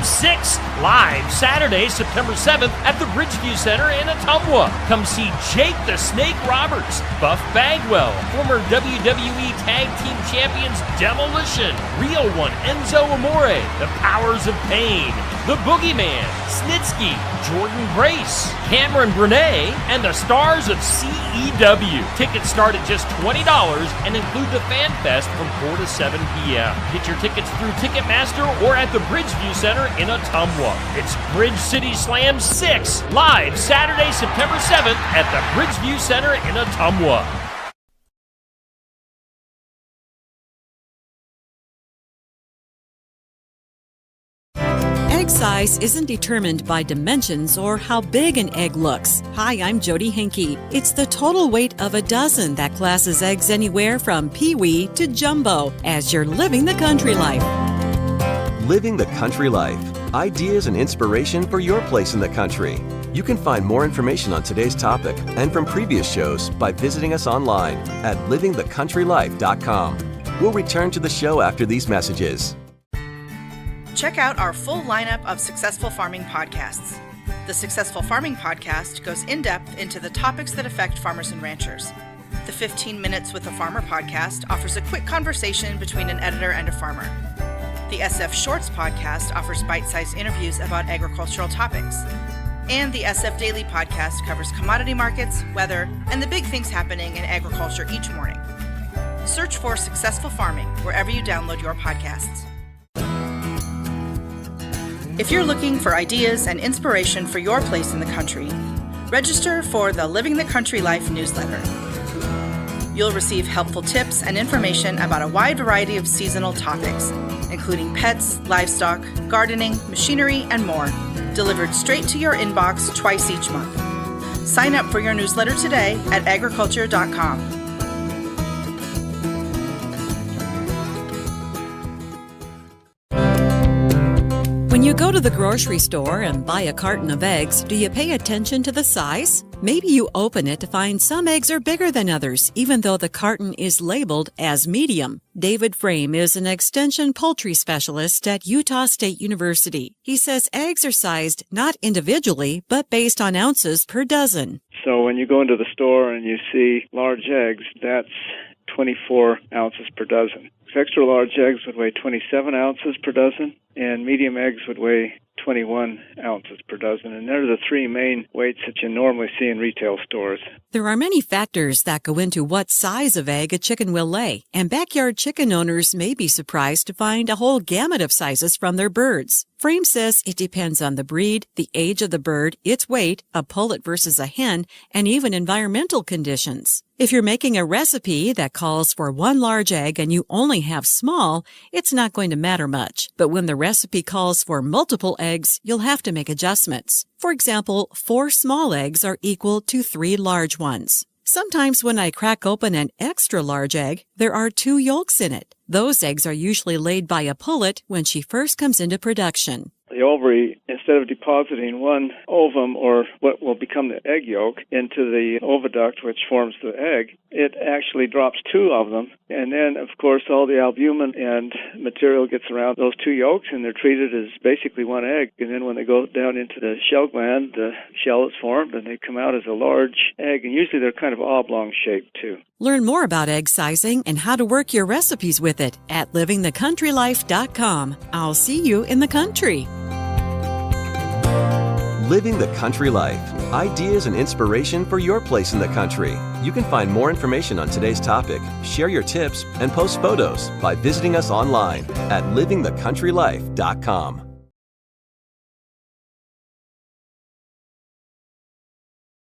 Slam 6, live Saturday, September 7th at the Bridgeview Center in Ottumwa. Come see Jake the Snake Roberts, Buff Bagwell, former WWE Tag Team Champions Demolition, Real One Enzo Amore, The Powers of Pain, The Boogeyman, Snitsky, Jordan Grace, Cameron Burnett, and the stars of CEW. Tickets start at just $20 and include the Fan Fest from 4 to 7 p.m. Get your tickets through Ticketmaster or at the Bridgeview Center in Ottumwa. It's Bridge City Slam 6, live Saturday, September 7th at the Bridgeview Center in Ottumwa. Egg size isn't determined by dimensions or how big an egg looks. Hi, I'm Jody Henke. It's the total weight of a dozen that classes eggs anywhere from peewee to jumbo as you're living the country life. Living the country life. Ideas and inspiration for your place in the country. You can find more information on today's topic and from previous shows by visiting us online at livingthecountrylife.com. We'll return to the show after these messages. Check out our full lineup of Successful Farming podcasts. The Successful Farming podcast goes in-depth into the topics that affect farmers and ranchers. The 15 Minutes with a Farmer podcast offers a quick conversation between an editor and a farmer. The SF Shorts podcast offers bite-sized interviews about agricultural topics. And the SF Daily podcast covers commodity markets, weather, and the big things happening in agriculture each morning. Search for Successful Farming wherever you download your podcasts. If you're looking for ideas and inspiration for your place in the country, register for the Living the Country Life newsletter. You'll receive helpful tips and information about a wide variety of seasonal topics, including pets, livestock, gardening, machinery, and more, delivered straight to your inbox twice each month. Sign up for your newsletter today at agriculture.com. When you go to the grocery store and buy a carton of eggs, do you pay attention to the size? Maybe you open it to find some eggs are bigger than others, even though the carton is labeled as medium. David Frame is an extension poultry specialist at Utah State University. He says eggs are sized not individually, but based on ounces per dozen. So when you go into the store and you see large eggs, that's 24 ounces per dozen. Extra large eggs would weigh 27 ounces per dozen, and medium eggs would weigh 21 ounces per dozen. And they're the three main weights that you normally see in retail stores. There are many factors that go into what size of egg a chicken will lay, and backyard chicken owners may be surprised to find a whole gamut of sizes from their birds. Frame says it depends on the breed, the age of the bird, its weight, a pullet versus a hen, and even environmental conditions. If you're making a recipe that calls for one large egg and you only have small, it's not going to matter much. But when the recipe calls for multiple eggs, you'll have to make adjustments. For example, 4 small eggs are equal to 3 large ones. Sometimes when I crack open an extra large egg, there are 2 yolks in it. Those eggs are usually laid by a pullet when she first comes into production. The ovary, instead of depositing one ovum or what will become the egg yolk into the oviduct, which forms the egg, it actually drops 2 of them. And then, of course, all the albumin and material gets around those 2 yolks, and they're treated as basically one egg. And then when they go down into the shell gland, the shell is formed, and they come out as a large egg. And usually they're kind of oblong shaped, too. Learn more about egg sizing and how to work your recipes with it at livingthecountrylife.com. I'll see you in the country. Living the country life. Ideas and inspiration for your place in the country. You can find more information on today's topic, share your tips, and post photos by visiting us online at livingthecountrylife.com.